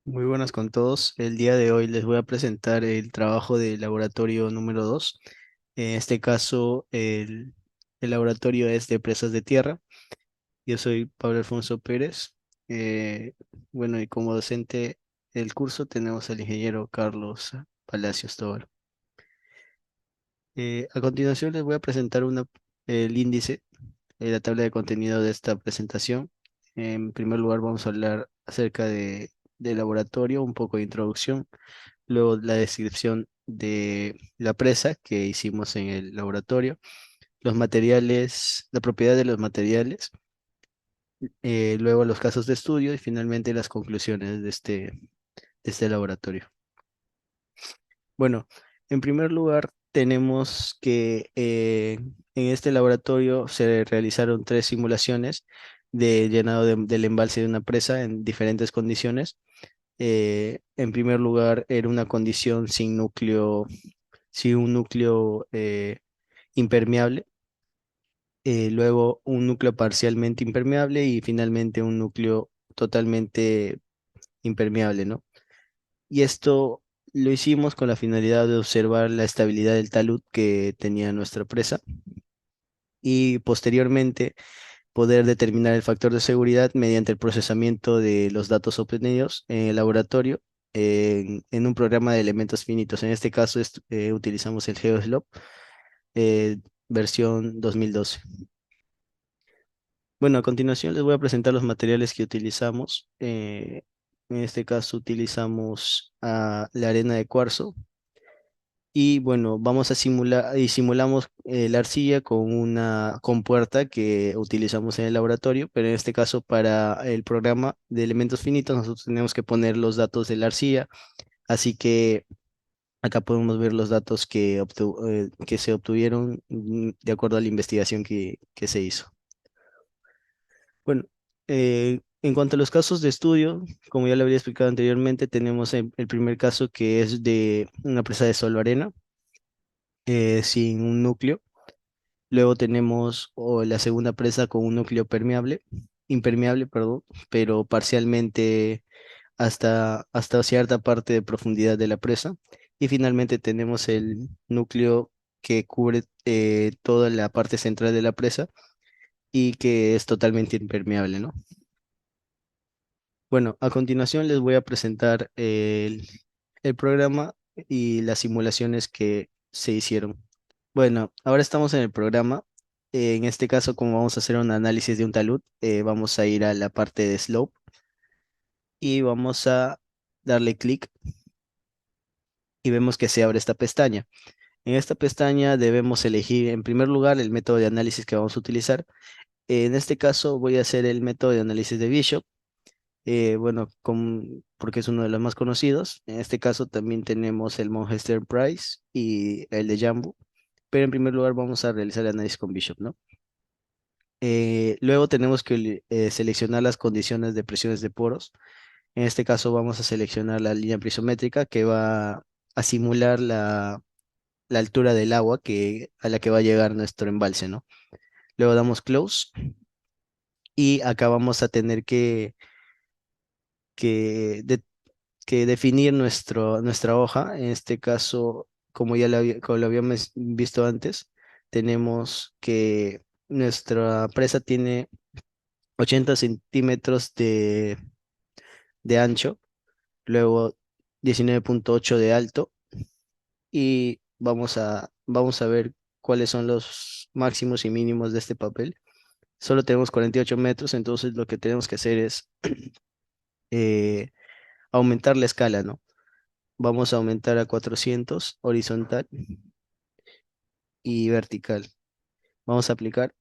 Muy buenas con todos. El día de hoy les voy a presentar el trabajo de laboratorio número 2. En este caso, el laboratorio es de presas de tierra. Yo soy Pablo Alfonso Pérez. Eh, bueno, y como docente del curso tenemos al ingeniero Carlos Palacios Tobar. A continuación les voy a presentar el índice, la tabla de contenido de esta presentación. En primer lugar, vamos a hablar acerca del laboratorio, un poco de introducción. Luego la descripción de la presa que hicimos en el laboratorio, los materiales, la propiedad de los materiales, luego los casos de estudio y finalmente las conclusiones de este laboratorio. Bueno, en primer lugar tenemos que en este laboratorio se realizaron tres simulaciones de llenado del embalse de una presa en diferentes condiciones. En primer lugar, era una condición sin núcleo, sí, un núcleo impermeable, luego un núcleo parcialmente impermeable y finalmente un núcleo totalmente impermeable, ¿no? Y esto lo hicimos con la finalidad de observar la estabilidad del talud que tenía nuestra presa y posteriormente poder determinar el factor de seguridad mediante el procesamiento de los datos obtenidos en el laboratorio en un programa de elementos finitos. En este caso utilizamos el GeoSLOP eh, versión 2012. Bueno, a continuación les voy a presentar los materiales que utilizamos. En este caso utilizamos la arena de cuarzo y bueno, vamos a simular y simulamos la arcilla con una compuerta que utilizamos en el laboratorio, pero en este caso para el programa de elementos finitos nosotros tenemos que poner los datos de la arcilla, así que acá podemos ver los datos que se obtuvieron de acuerdo a la investigación que se hizo. Bueno, en cuanto a los casos de estudio, como ya le había explicado anteriormente, tenemos el primer caso que es de una presa de solva-arena sin un núcleo. Luego tenemos la segunda presa con un núcleo impermeable, perdón, pero parcialmente hasta cierta parte de profundidad de la presa. Y finalmente tenemos el núcleo que cubre toda la parte central de la presa y que es totalmente impermeable, ¿no? Bueno, a continuación les voy a presentar el programa y las simulaciones que se hicieron. Bueno, ahora estamos en el programa. En este caso, como vamos a hacer un análisis de un talud, vamos a ir a la parte de slope y vamos a darle clic y vemos que se abre esta pestaña. En esta pestaña debemos elegir en primer lugar el método de análisis que vamos a utilizar. En este caso voy a hacer el método de análisis de Bishop. Bueno, porque es uno de los más conocidos. En este caso también tenemos el Monster Price y el de Jambu, pero en primer lugar vamos a realizar el análisis con Bishop, ¿no? Luego tenemos que seleccionar las condiciones de presiones de poros. En este caso vamos a seleccionar la línea prisométrica que va a simular la altura del agua a la que va a llegar nuestro embalse, ¿no? Luego damos close y acá vamos a tener que de- que definir nuestra hoja. En este caso, como lo habíamos visto antes, tenemos que nuestra presa tiene 80 centímetros de ancho, luego 19,8 de alto y vamos a ver cuáles son los máximos y mínimos de este papel. Solo tenemos 48 metros, entonces lo que tenemos que hacer es eh, aumentar la escala, ¿no? Vamos a aumentar a 400 horizontal y vertical. Vamos a aplicar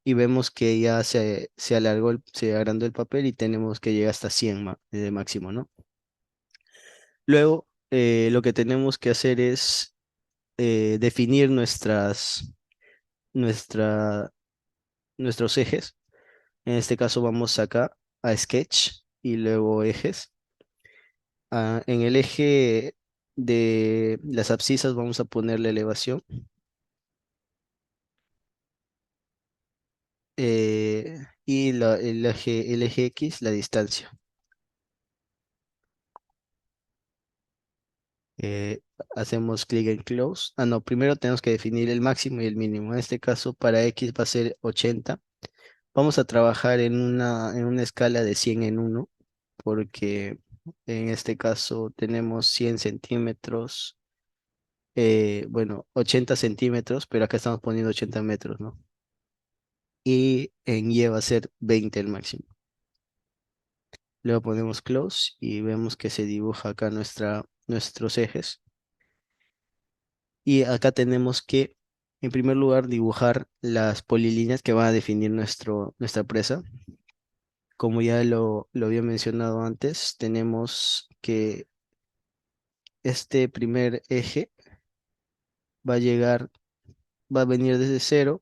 y vemos que ya se agrandó el papel y tenemos que llegar hasta 100 de máximo, ¿no? Luego, lo que tenemos que hacer es definir nuestra, nuestros ejes. En este caso vamos acá a Sketch y luego ejes. En el eje de las abscisas vamos a poner la elevación. Y el eje X, la distancia. Eh, Hacemos clic en close. Ah, no, primero tenemos que definir el máximo y el mínimo. En este caso, para X va a ser 80. Vamos a trabajar en una escala de 100 en uno, porque en este caso tenemos 100 centímetros, bueno, 80 centímetros, pero acá estamos poniendo 80 metros, ¿no? Y en Y va a ser 20 el máximo. Luego ponemos close y vemos que se dibuja acá nuestros ejes. Y acá tenemos que, en primer lugar, dibujar las polilíneas que van a definir nuestra presa. Como ya lo había mencionado antes, tenemos que este primer eje va a llegar, va a venir desde cero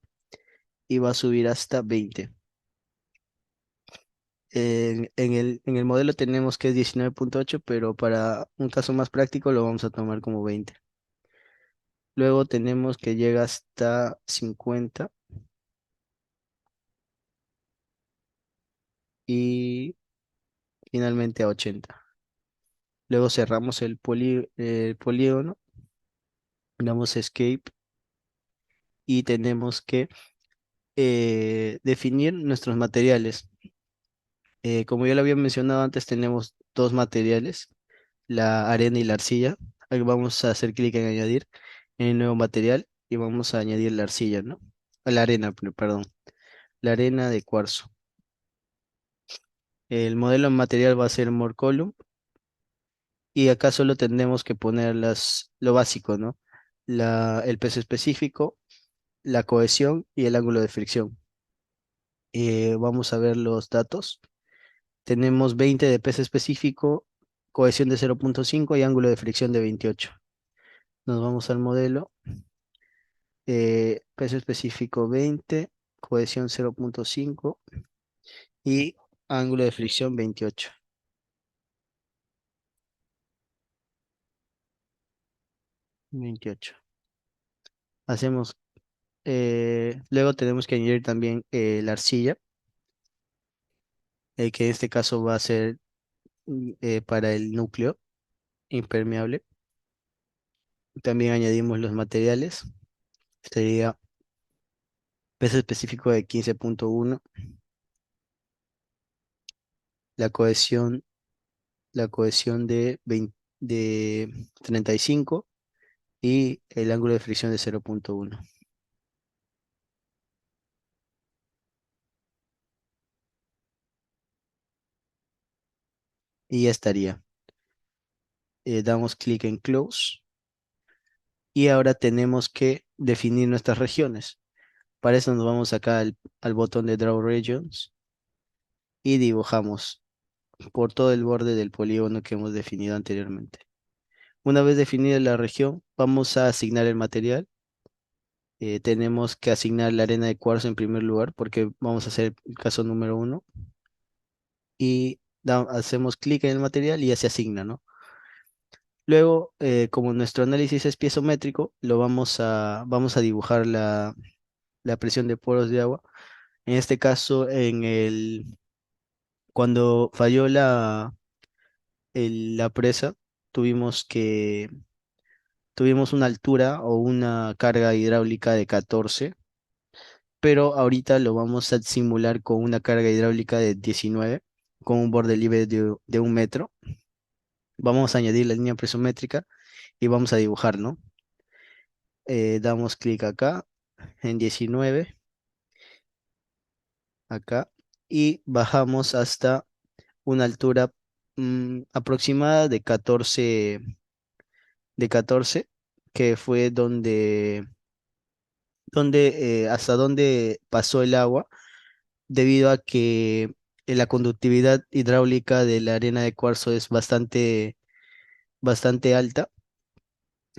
y va a subir hasta 20. En el modelo tenemos que es 19,8, pero para un caso más práctico lo vamos a tomar como 20. Luego tenemos que llega hasta 50 y finalmente a 80. Luego cerramos el polígono, damos escape y tenemos que definir nuestros materiales. Como ya lo había mencionado antes, tenemos dos materiales, la arena y la arcilla. Ahí vamos a hacer clic en añadir en el nuevo material y vamos a añadir la arcilla, ¿no? La arena, perdón, la arena de cuarzo. El modelo material va a ser Morcolum y acá solo tendremos que poner lo básico, ¿no? El peso específico, la cohesión y el ángulo de fricción. Vamos a ver los datos. Tenemos 20 de peso específico, cohesión de 0,5 y ángulo de fricción de 28. Nos vamos al modelo. Peso específico 20, cohesión 0,5 y ángulo de fricción 28. 28. Hacemos, luego tenemos que añadir también la arcilla, que en este caso va a ser para el núcleo impermeable. También añadimos los materiales. Sería peso específico de 15,1, la cohesión, la cohesión de 20 de 35 y el ángulo de fricción de 0,1. Y ya estaría. Damos clic en Close y ahora tenemos que definir nuestras regiones. Para eso nos vamos acá al botón de Draw Regions y dibujamos por todo el borde del polígono que hemos definido anteriormente. Una vez definida la región, vamos a asignar el material. Tenemos que asignar la arena de cuarzo en primer lugar porque vamos a hacer el caso número uno y hacemos clic en el material y ya se asigna, ¿no? Luego, como nuestro análisis es piezométrico, vamos a dibujar la presión de poros de agua. En este caso, cuando falló la presa, tuvimos que, tuvimos una altura o una carga hidráulica de 14, pero ahorita lo vamos a simular con una carga hidráulica de 19, con un borde libre de 1 metro. Vamos a añadir la línea presométrica y vamos a dibujar, ¿no? Damos clic acá en 19, acá, y bajamos hasta una altura aproximada de 14, que fue hasta donde pasó el agua, debido a que la conductividad hidráulica de la arena de cuarzo es bastante alta.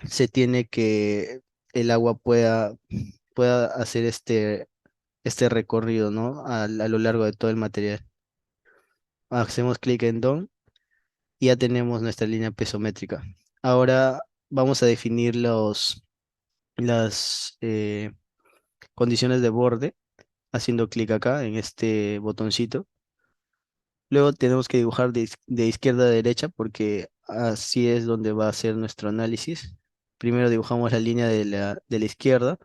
Se tiene que el agua pueda hacer este recorrido, ¿no? A lo largo de todo el material. Hacemos clic en Done y ya tenemos nuestra línea pesométrica. Ahora vamos a definir las condiciones de borde haciendo clic acá en este botoncito. Luego tenemos que dibujar de izquierda a derecha porque así es donde va a ser nuestro análisis. Primero dibujamos la línea de la izquierda,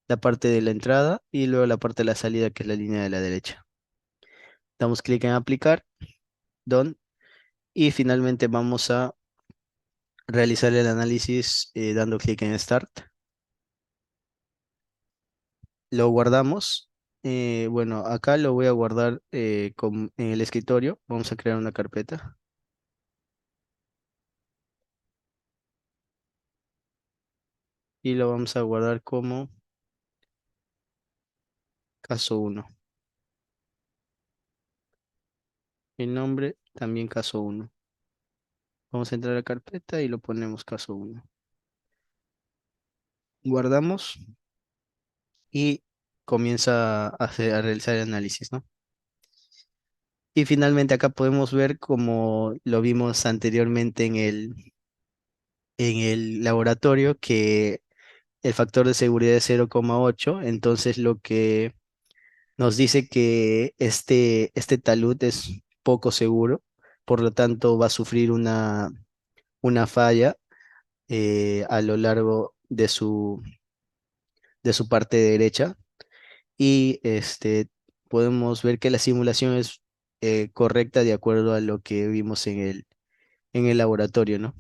la parte de la entrada y luego la parte de la salida, que es la línea de la derecha. Damos clic en aplicar, done, y finalmente vamos a realizar el análisis dando clic en start. Lo guardamos. Bueno, acá lo voy a guardar en el escritorio. Vamos a crear una carpeta y lo vamos a guardar como caso uno. El nombre también caso uno. Vamos a entrar a la carpeta y lo ponemos caso uno. Guardamos y comienza a realizar el análisis, ¿no? Y finalmente acá podemos ver, como lo vimos anteriormente en el laboratorio, que el factor de seguridad es 0,8. Entonces lo que nos dice que este talud es poco seguro, por lo tanto va a sufrir una falla a lo largo de su parte derecha. Y podemos ver que la simulación es correcta de acuerdo a lo que vimos en el laboratorio, ¿no?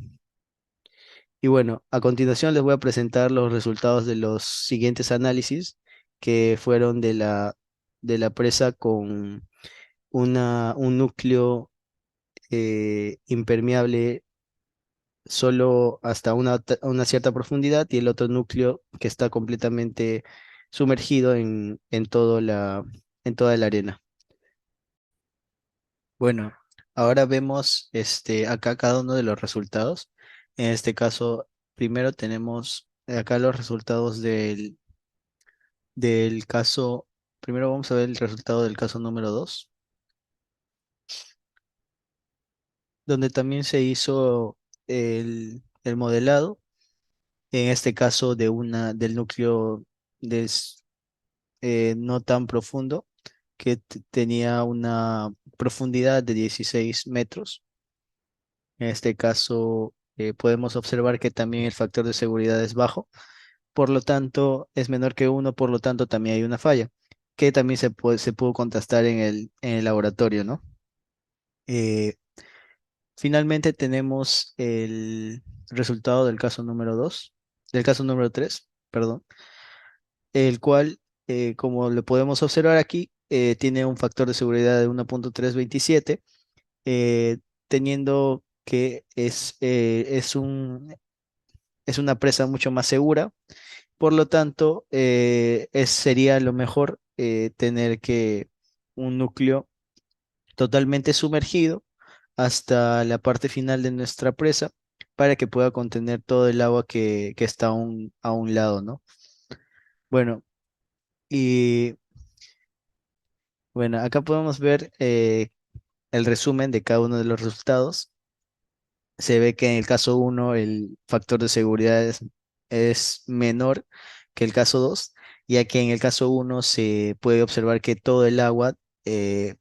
Y bueno, a continuación les voy a presentar los resultados de los siguientes análisis, que fueron de la presa con un núcleo impermeable solo hasta una cierta profundidad, y el otro núcleo que está completamente sumergido en toda la arena. Bueno, ahora vemos acá cada uno de los resultados. En este caso, primero tenemos acá los resultados del caso. Primero vamos a ver el resultado del caso número 2, donde también se hizo el modelado, en este caso del núcleo no tan profundo, que tenía una profundidad de 16 metros. En este caso, podemos observar que también el factor de seguridad es bajo, por lo tanto es menor que uno, por lo tanto también hay una falla, que también se pudo contrastar en el laboratorio, ¿no? Eh, Finalmente tenemos el resultado del caso número 2, del caso número 3, perdón, el cual, como lo podemos observar aquí, tiene un factor de seguridad de 1,327, eh, teniendo que es una presa mucho más segura. Por lo tanto, sería lo mejor tener que un núcleo totalmente sumergido hasta la parte final de nuestra presa, para que pueda contener todo el agua que está a un lado, ¿no? Bueno, y bueno, acá podemos ver el resumen de cada uno de los resultados. Se ve que en el caso uno el factor de seguridad es menor que el caso 2, ya que en el caso uno se puede observar que todo el agua eh,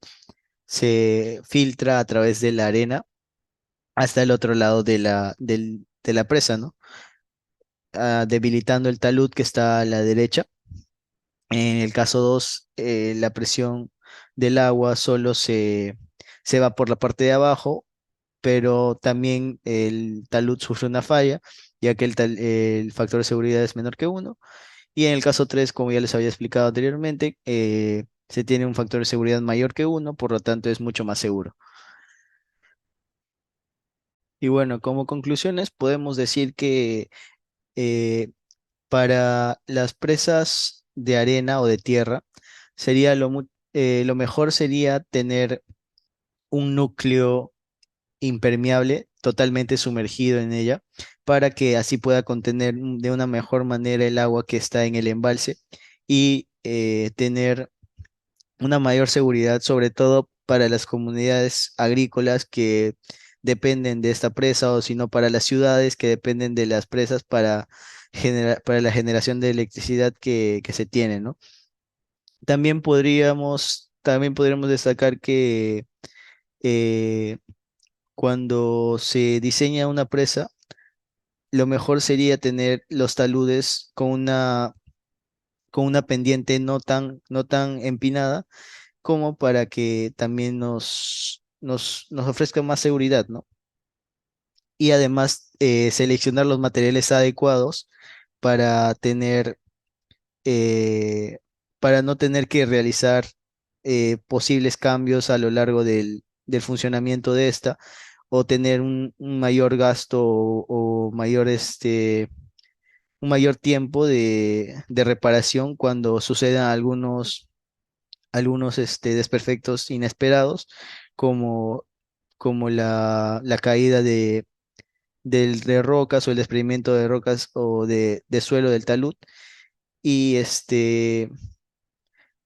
se filtra a través de la arena hasta el otro lado de la presa, ¿no? Debilitando el talud que está a la derecha. En el caso 2, la presión del agua solo se va por la parte de abajo, pero también el talud sufre una falla, ya que el factor de seguridad es menor que uno. Y en el caso 3, como ya les había explicado anteriormente, se tiene un factor de seguridad mayor que uno, por lo tanto es mucho más seguro. Y bueno, como conclusiones, podemos decir que eh, para las presas de arena o de tierra, lo mejor sería tener un núcleo impermeable totalmente sumergido en ella, para que así pueda contener de una mejor manera el agua que está en el embalse, y tener una mayor seguridad, sobre todo para las comunidades agrícolas que dependen de esta presa, o si no para las ciudades que dependen de las presas para la generación de electricidad que se tiene, ¿no? También podríamos destacar que eh, cuando se diseña una presa, lo mejor sería tener los taludes con una pendiente no tan empinada como para que también nos ofrezca más seguridad, ¿no? Y además seleccionar los materiales adecuados para tener, eh, para no tener que realizar posibles cambios a lo largo del funcionamiento de esta o tener un mayor gasto o mayor un mayor tiempo de reparación cuando sucedan algunos desperfectos inesperados, como, como la caída de rocas o el desprendimiento de rocas o de suelo del talud. Y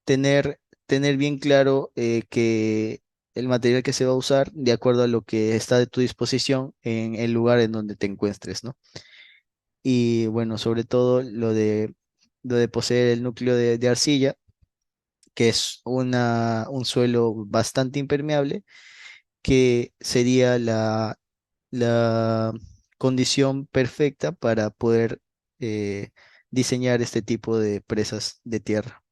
tener bien claro que el material que se va a usar de acuerdo a lo que está de tu disposición en el lugar en donde te encuentres, ¿no? Y bueno, sobre todo lo de poseer el núcleo de arcilla, que es un suelo bastante impermeable, que sería la condición perfecta para poder diseñar este tipo de presas de tierra.